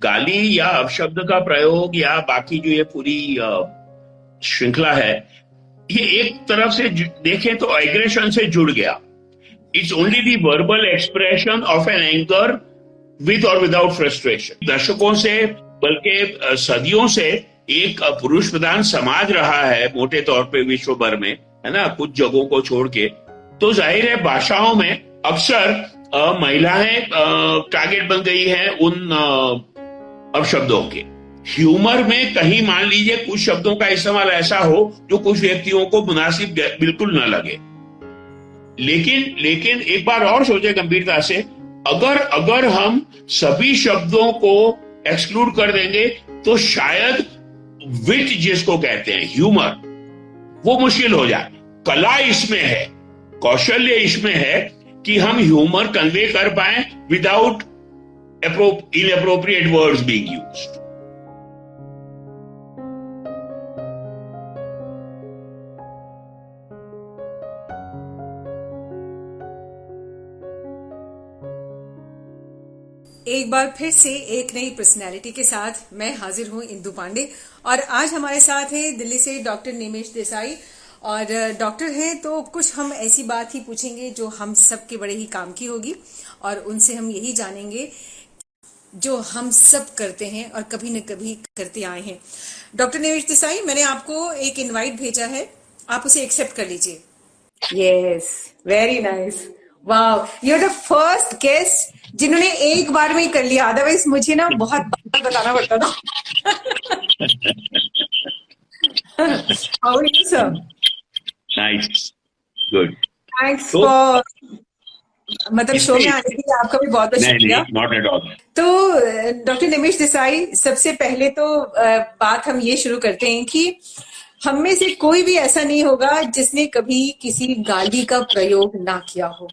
गाली या अपशब्द का प्रयोग या बाकी जो ये पूरी श्रृंखला है, ये एक तरफ से देखें तो एग्रेशन से जुड़ गया। It's only the verbal expression of an anger with और विदाउट फ्रस्ट्रेशन। दशकों से बल्कि सदियों से एक पुरुष प्रधान समाज रहा है मोटे तौर पे विश्व भर में, है ना, कुछ जगहों को छोड़ के। तो जाहिर है भाषाओं में अक्सर महिलाएं टारगेट बन गई हैं उन अपशब्दों के। ह्यूमर में कहीं मान लीजिए कुछ शब्दों का इस्तेमाल ऐसा हो जो कुछ व्यक्तियों को मुनासिब बिल्कुल न लगे, लेकिन एक बार और सोचे गंभीरता से, अगर हम सभी शब्दों को एक्सक्लूड कर देंगे तो शायद विट जिसको कहते हैं ह्यूमर, वो मुश्किल हो जाए। कला इसमें है, कौशल्य इसमें है कि हम ह्यूमर कन्वे कर पाए without inappropriate words being used. एक बार फिर से एक नई पर्सनैलिटी के साथ मैं हाजिर हूं, इंदु पांडे। और आज हमारे साथ हैं दिल्ली से डॉक्टर निमेश देसाई। और डॉक्टर हैं तो कुछ हम ऐसी बात ही पूछेंगे जो हम सब के बड़े ही काम की होगी, और उनसे हम यही जानेंगे जो हम सब करते हैं और कभी न कभी करते आए हैं। डॉक्टर निमेश देसाई, मैंने आपको एक इनवाइट भेजा है, आप उसे एक्सेप्ट कर लीजिए। Yes, very nice, wow, you are the first guest जिन्होंने एक बार में ही कर लिया, अदरवाइज मुझे ना बहुत बार बताना पड़ता था। How are you sir? Nice, good, thanks for मतलब शो में आने के लिए आपका भी बहुत बहुत शुक्रिया। Not at all. तो डॉक्टर निमेश देसाई, सबसे पहले तो बात हम ये शुरू करते हैं कि हम में से कोई भी ऐसा नहीं होगा जिसने कभी किसी गाली का प्रयोग ना किया हो।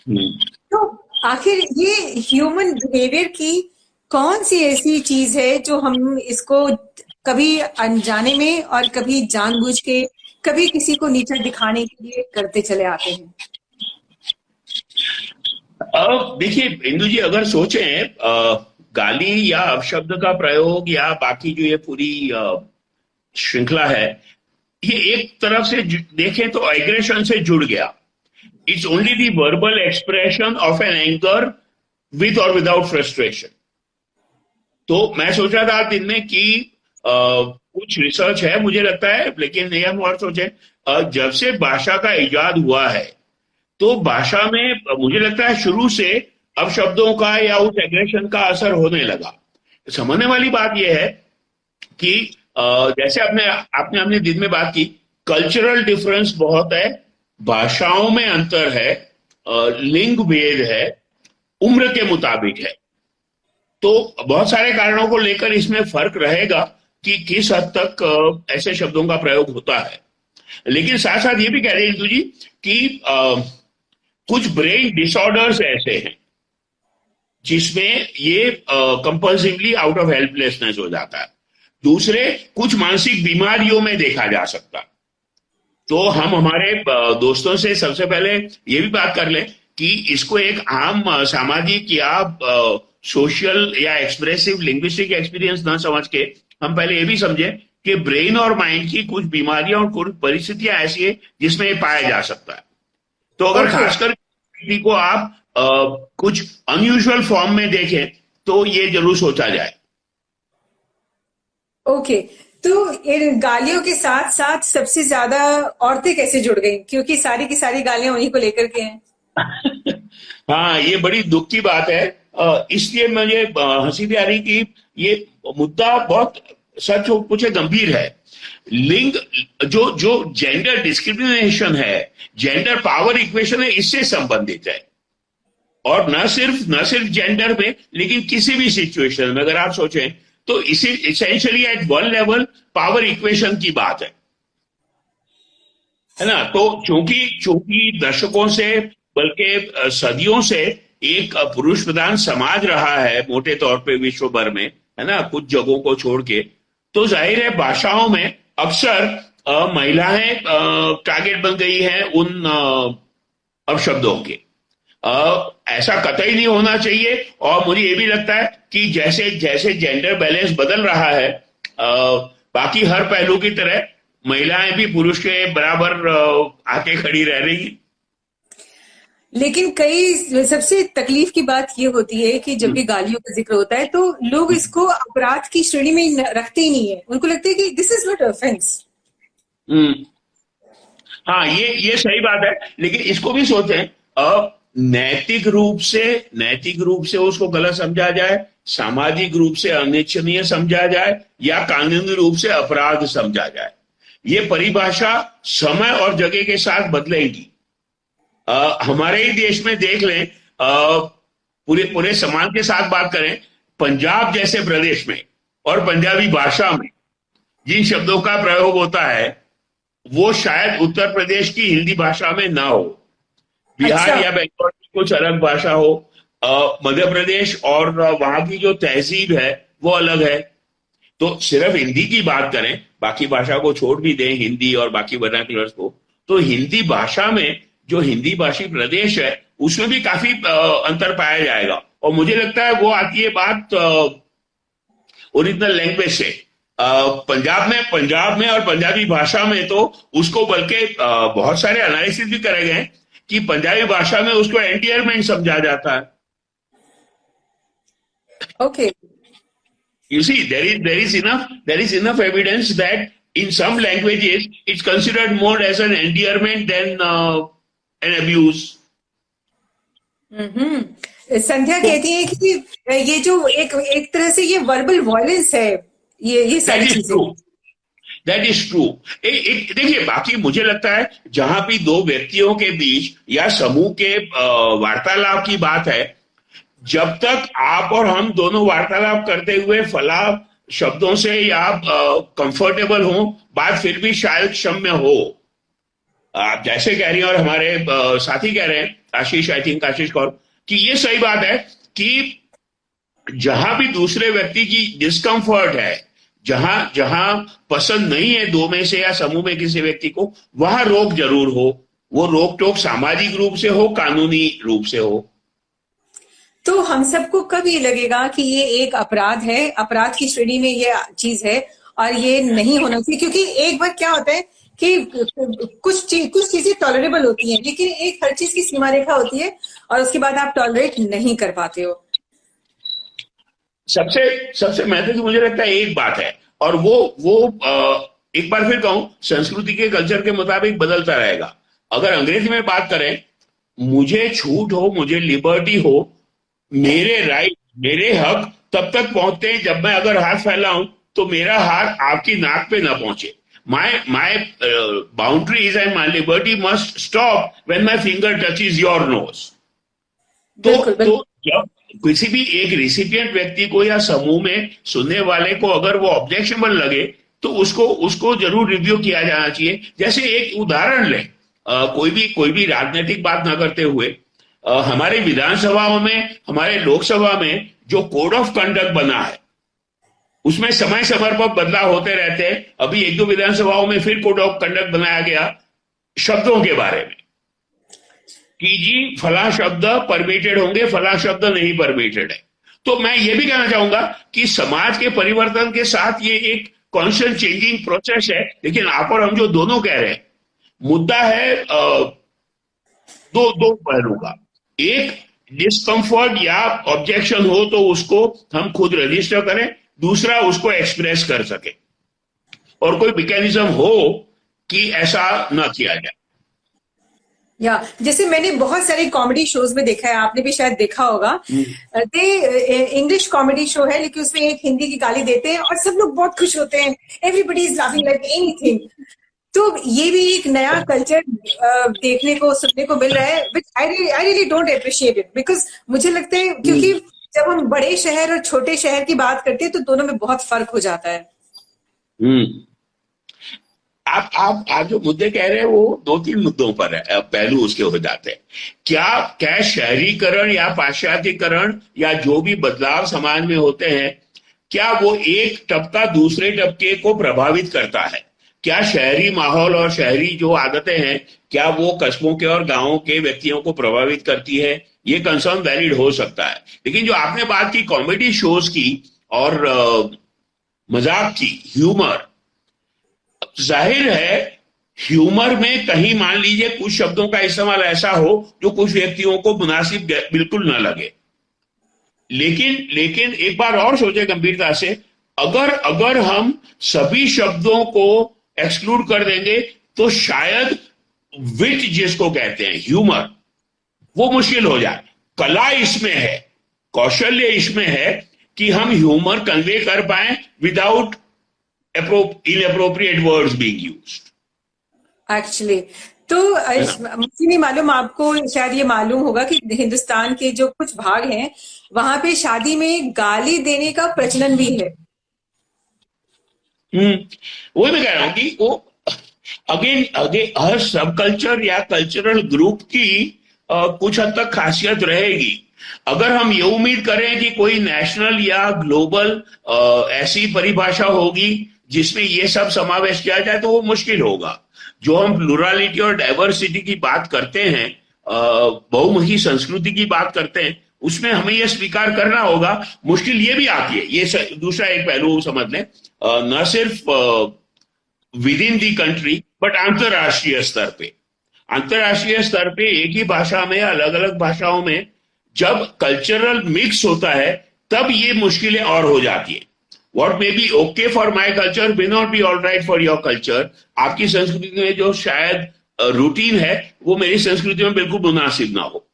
तो आखिर ये ह्यूमन बिहेवियर की कौन सी ऐसी चीज है जो हम इसको कभी अनजाने में और कभी जानबूझ के, कभी किसी को नीचा दिखाने के लिए करते चले आते हैं? देखिए इंदु जी, अगर सोचें गाली या अपशब्द का प्रयोग या बाकी जो ये पूरी श्रृंखला है, ये एक तरफ से देखें तो एग्रेशन से जुड़ गया। It's only the verbal expression of an anger with और विदाउट फ्रस्ट्रेशन। तो मैं सोच रहा था दिन में कि कुछ रिसर्च है मुझे लगता है, लेकिन ये हम और सोचे, जब से भाषा का इजाद हुआ है तो भाषा में मुझे लगता है शुरू से अब शब्दों का या उस एग्रेशन का असर होने लगा। समझने वाली बात यह है कि जैसे आपने अपने दिन में बात की, कल्चरल डिफरेंस बहुत है, भाषाओं में अंतर है, लिंग भेद है, उम्र के मुताबिक है। तो बहुत सारे कारणों को लेकर इसमें फर्क रहेगा कि किस हद तक ऐसे शब्दों का प्रयोग होता है। लेकिन साथ साथ ये भी कह रहे हैं इंदु जी कि कुछ ब्रेन डिसऑर्डर्स ऐसे हैं जिसमें ये कंपल्सिवली आउट ऑफ हेल्पलेसनेस हो जाता है। दूसरे कुछ मानसिक बीमारियों में देखा जा सकता। तो हम हमारे दोस्तों से सबसे पहले ये भी बात कर लें कि इसको एक आम सामाजिक या सोशल या एक्सप्रेसिव लिंग्विस्टिक एक्सपीरियंस ना समझ के हम पहले ये भी समझें कि ब्रेन और माइंड की कुछ बीमारियां और कुछ परिस्थितियां ऐसी है जिसमें ये पाया जा सकता है। तो अगर खासकर किसी को आप कुछ अनयूजुअल फॉर्म में देखें तो ये जरूर सोचा जाए। ओके, तो इन गालियों के साथ साथ सबसे ज्यादा औरतें कैसे जुड़ गई? क्योंकि सारी की सारी गालियां उन्हीं को लेकर के हैं। हाँ, ये बड़ी दुख की बात है। इसलिए मुझे हंसी भी आ रही कि ये मुद्दा बहुत सच पूछे गंभीर है। लिंग जो जेंडर डिस्क्रिमिनेशन है, जेंडर पावर इक्वेशन है, इससे संबंधित है। और न सिर्फ जेंडर में, लेकिन किसी भी सिचुएशन में अगर आप सोचें तो इसे essentially at one level power equation की बात है ना। तो चूंकि दशकों से बल्कि सदियों से एक पुरुष प्रधान समाज रहा है मोटे तौर पे विश्व भर में, है ना, कुछ जगहों को छोड़ के। तो जाहिर है भाषाओं में अक्सर महिलाएं टारगेट बन गई हैं उन अपशब्दों के। ऐसा कतई नहीं होना चाहिए। और मुझे ये भी लगता है कि जैसे जैसे जेंडर बैलेंस बदल रहा है, बाकी हर पहलू की तरह महिलाएं भी पुरुष के बराबर आके खड़ी रह रही हैं। लेकिन कई सबसे तकलीफ की बात ये होती है कि जब भी गालियों का जिक्र होता है तो लोग इसको अपराध की श्रेणी में रखते ही नहीं है। उनको लगता है कि दिस इज नॉट ऑफेंस। हम्म। हाँ, ये सही बात है, लेकिन इसको भी सोचें, अब नैतिक रूप से उसको गलत समझा जाए, सामाजिक रूप से अनिच्छनीय समझा जाए, या कानूनी रूप से अपराध समझा जाए, ये परिभाषा समय और जगह के साथ बदलेगी। हमारे ही देश में देख लें, पूरे पूरे समाज के साथ बात करें, पंजाब जैसे प्रदेश में और पंजाबी भाषा में जिन शब्दों का प्रयोग होता है वो शायद उत्तर प्रदेश की हिंदी भाषा में ना हो, बिहार अच्छा। या बंगाल की कुछ अलग भाषा हो, मध्य प्रदेश और वहां की जो तहजीब है वो अलग है। तो सिर्फ हिंदी की बात करें, बाकी भाषा को छोड़ भी दें, हिंदी और बाकी वर्नाक्युलर्स को, तो हिंदी भाषा में जो हिंदी भाषी प्रदेश है उसमें भी काफी अंतर पाया जाएगा। और मुझे लगता है वो आती है बात ओरिजिनल लैंग्वेज से। पंजाब में और पंजाबी भाषा में तो उसको बल्कि बहुत सारे एनालिसिस भी करे गए हैं कि पंजाबी भाषा में उसको एंडियरमेंट समझा जाता है। Okay. You see, there is enough evidence that in some languages it's considered more as an endearment than an abuse. संध्या तो कहती है कि ये जो एक तरह से ये वर्बल वॉयलेंस है, ये दैट सारी इज चीजें। True, that is true. देखिए, बाकी मुझे लगता है जहां भी दो व्यक्तियों के बीच या समूह के वार्तालाप की बात है, जब तक आप और हम दोनों वार्तालाप करते हुए फला शब्दों से या कंफर्टेबल हो, बात फिर भी शायद क्षम्य हो। आप जैसे कह रही हैं और हमारे साथी कह रहे हैं, आशीष, आई थिंक आशीष कौर, कि ये सही बात है कि जहां भी दूसरे व्यक्ति की डिस्कंफर्ट है, जहां जहां पसंद नहीं है दो में से या समूह में किसी व्यक्ति को, वहां रोक जरूर हो। वो रोक टोक सामाजिक रूप से हो, कानूनी रूप से हो। तो हम सबको कब ये लगेगा कि ये एक अपराध है, अपराध की श्रेणी में ये चीज है और ये नहीं होना चाहिए? क्योंकि एक बार क्या होता है कि कुछ चीजें टॉलरेबल होती हैं, लेकिन एक हर चीज की सीमा रेखा होती है और उसके बाद आप टॉलरेट नहीं कर पाते हो। सबसे सबसे महत्वपूर्ण मुझे लगता है एक बात है, और वो एक बार फिर कहूं, संस्कृति के कल्चर के मुताबिक बदलता रहेगा। अगर अंग्रेजी में बात करें, मुझे छूट हो, मुझे लिबर्टी हो, मेरे राइट, मेरे हक तब तक पहुंचते हैं जब मैं अगर हाथ फैलाऊं तो मेरा हाथ आपकी नाक पे ना पहुंचे। My boundaries and my liberty must stop when my finger touches your nose. तो जब किसी भी एक रिसिपिएंट व्यक्ति को या समूह में सुनने वाले को अगर वो ऑब्जेक्शनबल लगे तो उसको जरूर रिव्यू किया जाना चाहिए। जैसे एक उदाहरण लें, कोई भी राजनीतिक बात ना करते हुए, हमारे विधानसभाओं में, हमारे लोकसभा में जो कोड ऑफ कंडक्ट बना है उसमें समय समय पर बदलाव होते रहते हैं। अभी एक दो विधानसभाओं में फिर कोड ऑफ कंडक्ट बनाया गया शब्दों के बारे में कि जी फला शब्द परमिटेड होंगे, फला शब्द नहीं परमिटेड है। तो मैं ये भी कहना चाहूंगा कि समाज के परिवर्तन के साथ ये एक कॉन्स्टेंट चेंजिंग प्रोसेस है। लेकिन आप और हम जो दोनों कह रहे हैं, मुद्दा है दो पहलू का। एक, डिस्कंफर्ट या ऑब्जेक्शन हो तो उसको हम खुद रजिस्टर करें, दूसरा उसको एक्सप्रेस कर सके, और कोई मैकेनिज्म हो कि ऐसा ना किया जाए। या जैसे मैंने बहुत सारे कॉमेडी शोज में देखा है, आपने भी शायद देखा होगा, इंग्लिश कॉमेडी शो है लेकिन उसमें एक हिंदी की गाली देते हैं और सब लोग बहुत खुश होते हैं, everybody is laughing like anything. तो ये भी एक नया कल्चर देखने को, सुनने को मिल रहा है, which I really don't appreciate it, because मुझे लगता है क्योंकि जब हम बड़े शहर और छोटे शहर की बात करते हैं तो दोनों में बहुत फर्क हो जाता है। आप जो मुद्दे कह रहे हैं वो दो तीन मुद्दों पर है, पहलू उसके हो जाते हैं। क्या शहरीकरण या पाश्चात्यकरण या जो भी बदलाव समाज में होते हैं, क्या वो एक तबका दूसरे तबके को प्रभावित करता है? क्या शहरी माहौल और शहरी जो आदतें हैं, क्या वो कस्बों के और गांवों के व्यक्तियों को प्रभावित करती है? ये कंसर्न वैलिड हो सकता है। लेकिन जो आपने बात की कॉमेडी शोज की और मजाक की, ह्यूमर, जाहिर है ह्यूमर में कहीं मान लीजिए कुछ शब्दों का इस्तेमाल ऐसा हो जो कुछ व्यक्तियों को मुनासिब बिल्कुल न लगे। लेकिन लेकिन एक बार और सोचे गंभीरता से, अगर अगर हम सभी शब्दों को एक्सक्लूड कर देंगे तो शायद विट जिसको कहते हैं, ह्यूमर, वो मुश्किल हो जाए। कला इसमें है, कौशल्य इसमें है कि हम ह्यूमर कन्वे कर पाए without inappropriate words being used. Actually तो मुझे नहीं मालूम, आपको शायद ये मालूम होगा कि हिंदुस्तान के जो कुछ भाग हैं वहां पे शादी में गाली देने का प्रचलन भी है। वही मैं कह रहा हूं कि वो अगेन अगेन हर सब कल्चर या कल्चरल ग्रुप की कुछ हद तक खासियत रहेगी। अगर हम ये उम्मीद करें कि कोई नेशनल या ग्लोबल ऐसी परिभाषा होगी जिसमें ये सब समावेश किया जाए तो वो मुश्किल होगा। जो हम प्लुरलिटी और डाइवर्सिटी की बात करते हैं, बहुमुखी संस्कृति की बात करते हैं, उसमें हमें यह स्वीकार करना होगा। मुश्किल ये भी आती है, ये दूसरा एक पहलू समझ लें, न सिर्फ with in the country but अंतरराष्ट्रीय स्तर पे। अंतरराष्ट्रीय स्तर पे एक ही भाषा में अलग अलग भाषाओं में जब कल्चरल मिक्स होता है तब ये मुश्किलें और हो जाती है। What may be okay for my culture may not be all right for your culture। आपकी संस्कृति में जो शायद रूटीन है वो मेरी संस्कृति में बिल्कुल मुनासिब ना हो।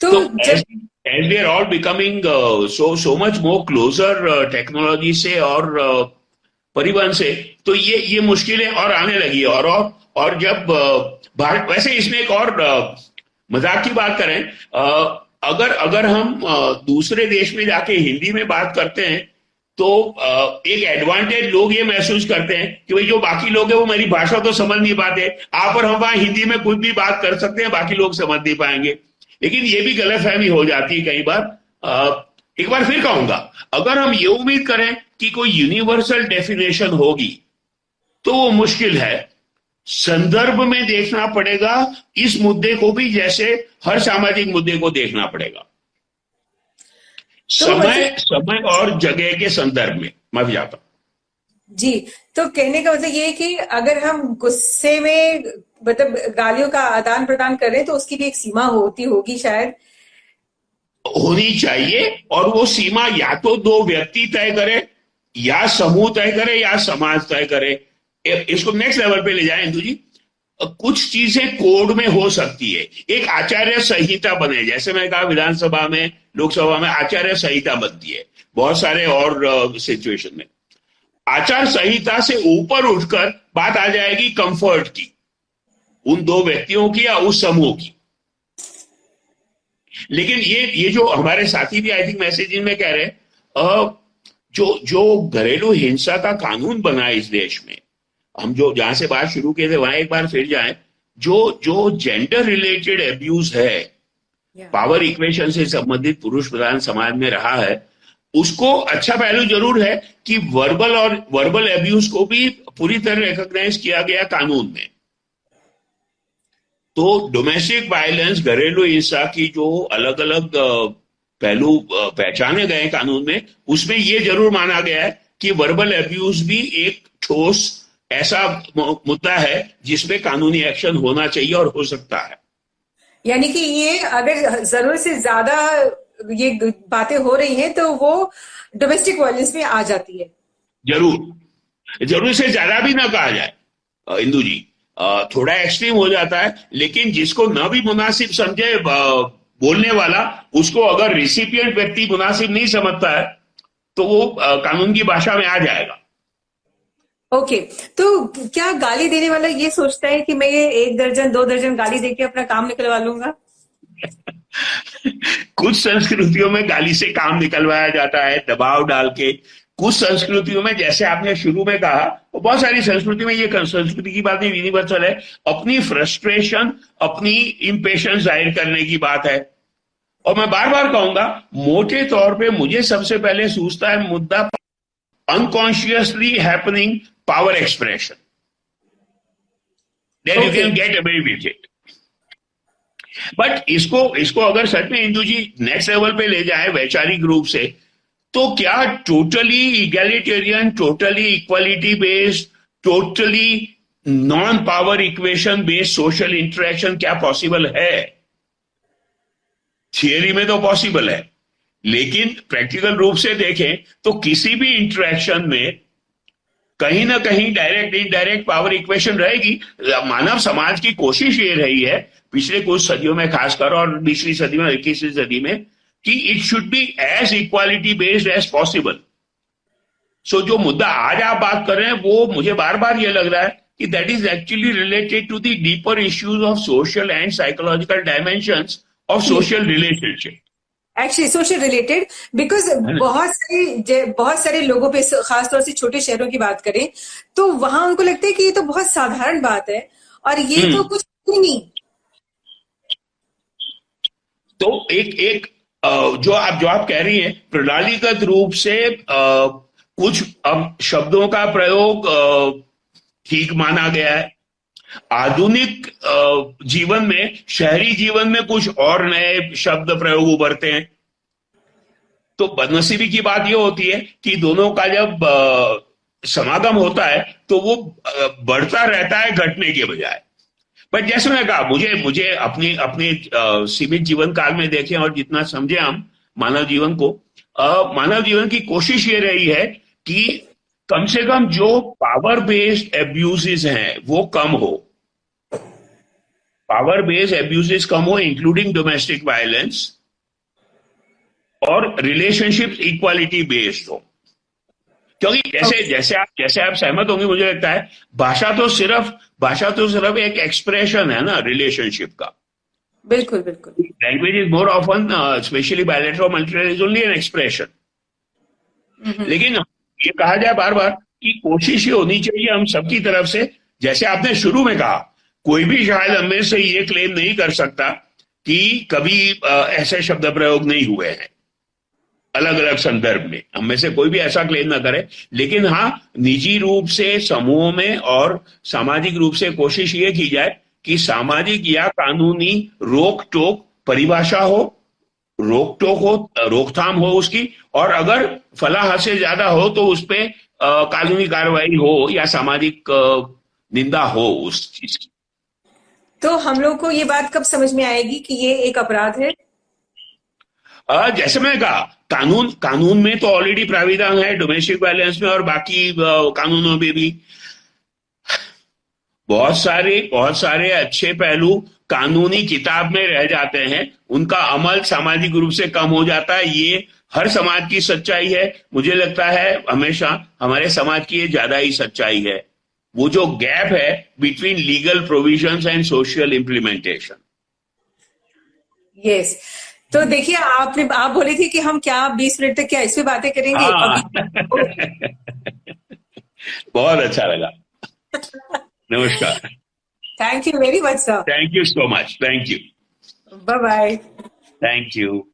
तो as we are all becoming so much more closer technology से और परिवहन से, तो ये मुश्किलें और आने लगी है। और जब वैसे इसमें एक और मजाक की बात करें, अगर हम दूसरे देश में जाके हिंदी में बात करते हैं तो एक एडवांटेज लोग ये महसूस करते हैं कि भाई जो बाकी लोग हैं वो मेरी भाषा तो समझ नहीं पाते, आप और हम वहां हिंदी में कुछ भी बात कर सकते हैं, बाकी लोग समझ नहीं पाएंगे। लेकिन ये भी गलतफहमी हो जाती है कई बार। एक बार फिर कहूंगा, अगर हम ये उम्मीद करें कि कोई यूनिवर्सल डेफिनेशन होगी तो वो मुश्किल है। संदर्भ में देखना पड़ेगा इस मुद्दे को भी, जैसे हर सामाजिक मुद्दे को देखना पड़ेगा, समय और जगह के संदर्भ में। मैं भी जाता हूं जी। तो कहने का मतलब ये है कि अगर हम गुस्से में मतलब गालियों का आदान प्रदान कर रहे हैं तो उसकी भी एक सीमा होगी, शायद होनी चाहिए। और वो सीमा या तो दो व्यक्ति तय करे, या समूह तय करे, या समाज तय करे। इसको नेक्स्ट लेवल पे ले जाए इंदु जी, कुछ चीजें कोड में हो सकती है, एक आचार्य संहिता बने। जैसे मैंने कहा विधानसभा में, लोकसभा में आचार्य संहिता बनती है, बहुत सारे और सिचुएशन में आचार संहिता से ऊपर उठकर बात आ जाएगी कंफर्ट की, उन दो व्यक्तियों की या उस समूह की। लेकिन ये जो हमारे साथी भी आई थिंक मैसेजिंग में कह रहे, जो घरेलू हिंसा का कानून बना है इस देश में, हम जो जहां से बात शुरू किए थे वहां एक बार फिर जाएं, जो जेंडर रिलेटेड अब्यूज है, पावर इक्वेशन से संबंधित पुरुष प्रधान समाज में रहा है, उसको अच्छा पहलू जरूर है कि वर्बल अब्यूज को भी पूरी तरह रिकॉग्नाइज किया गया कानून में। तो डोमेस्टिक वायलेंस, घरेलू हिंसा की जो अलग अलग पहलू पहचाने गए कानून में, उसमें यह जरूर माना गया है कि वर्बल अब्यूज भी एक ठोस ऐसा मुद्दा है जिसमें कानूनी एक्शन होना चाहिए और हो सकता है। यानी कि ये अगर जरूरत से ज्यादा ये बातें हो रही हैं तो वो डोमेस्टिक वायलेंस में आ जाती है। जरूर से ज्यादा भी ना कहा जाए इंदु जी, थोड़ा एक्सट्रीम हो जाता है, लेकिन जिसको न भी मुनासिब समझे बोलने वाला, उसको अगर रिसिपिएंट व्यक्ति मुनासिब नहीं समझता है तो वो कानून की भाषा में आ जाएगा। ओके, तो क्या गाली देने वाला ये सोचता है कि मैं ये 1 दर्जन 2 दर्जन गाली देके अपना काम निकलवा लूंगा? कुछ संस्कृतियों में गाली से काम निकलवाया जाता है दबाव डाल के। कुछ संस्कृतियों में, जैसे आपने शुरू में कहा, तो बहुत सारी संस्कृति में, ये संस्कृति की बात नहीं, यूनिवर्सल है, अपनी फ्रस्ट्रेशन, अपनी इम्पेशंस जाहिर करने की बात है। और मैं बार बार कहूंगा, मोटे तौर पे मुझे सबसे पहले सूझता है मुद्दा unconsciously happening power expression. Then you Okay. can get away with it. But इसको अगर सच में इंदू जी नेक्स्ट लेवल पे ले जाए वैचारिक रूप से, तो क्या totally egalitarian, totally equality based, totally non power equation based social interaction क्या पॉसिबल है? थियरी में तो पॉसिबल है, लेकिन प्रैक्टिकल रूप से देखें तो किसी भी इंटरेक्शन में कहीं ना कहीं डायरेक्ट इनडायरेक्ट पावर इक्वेशन रहेगी। मानव समाज की कोशिश ये रही है पिछले कुछ सदियों में खासकर, और 20वीं सदी में, 21वीं सदी में, कि it should be as equality based as possible. So जो मुद्दा आज आप बात कर रहे हैं वो मुझे बार बार ये लग रहा है कि that is actually related to the deeper issues of social and psychological dimensions of social relationship. Actually social related, because बहुत सारे लोगों पे, खासतौर से छोटे शहरों की बात करें तो वहां उनको लगता है कि ये तो बहुत साधारण बात है और ये तो कुछ ही नहीं। तो एक जो आप कह रही हैं प्रणालीगत रूप से कुछ अब शब्दों का प्रयोग ठीक माना गया है। आधुनिक जीवन में, शहरी जीवन में कुछ और नए शब्द प्रयोग उभरते हैं। तो बदनसीबी की बात यह होती है कि दोनों का जब समागम होता है तो वो बढ़ता रहता है घटने के बजाय। बट जैसे मैं कहा, मुझे अपने सीमित जीवन काल में देखें और जितना समझे हम मानव जीवन को, मानव जीवन की कोशिश ये रही है कि कम से कम जो पावर बेस्ड एब्यूजेस हैं वो कम हो, पावर बेस्ड एब्यूजेस कम हो, इंक्लूडिंग डोमेस्टिक वायलेंस, और रिलेशनशिप इक्वालिटी बेस्ड हो। क्योंकि जैसे आप सहमत होंगे, मुझे लगता है भाषा तो सिर्फ एक एक्सप्रेशन है ना रिलेशनशिप का। बिल्कुल बिल्कुल। Language is more often, specially bilateral multilateral, is only an expression. लेकिन ये कहा जाए बार बार कि कोशिश ये होनी चाहिए हम सबकी तरफ से, जैसे आपने शुरू में कहा, कोई भी शायद हमें से ये क्लेम नहीं कर सकता कि कभी ऐसे शब्द प्रयोग नहीं हुए हैं अलग अलग संदर्भ में। हम में से कोई भी ऐसा क्लेम ना करे, लेकिन हाँ, निजी रूप से समूहों में और सामाजिक रूप से कोशिश ये की जाए कि सामाजिक या कानूनी रोक टोक परिभाषा हो, रोकथाम हो उसकी, और अगर फलाह से ज्यादा हो तो उस पर कानूनी कार्रवाई हो या सामाजिक निंदा हो उस चीज की। तो हम लोग को ये बात कब समझ में आएगी कि ये एक अपराध है? जैसे मैंने कहा, कानून में तो ऑलरेडी प्राविधान है, डोमेस्टिक वायलेंस में और बाकी कानूनों में भी बहुत सारे अच्छे पहलू कानूनी किताब में रह जाते हैं, उनका अमल सामाजिक रूप से कम हो जाता है। ये हर समाज की सच्चाई है, मुझे लगता है हमेशा हमारे समाज की ये ज्यादा ही सच्चाई है, वो जो गैप है between legal provisions and social implementation. Yes. तो देखिए, आप बोले थे कि हम क्या 20 मिनट तक क्या इस पे बातें करेंगे? बहुत अच्छा लगा। नमस्कार। Thank you very much sir. Thank you so much. Thank you. Bye bye. Thank you.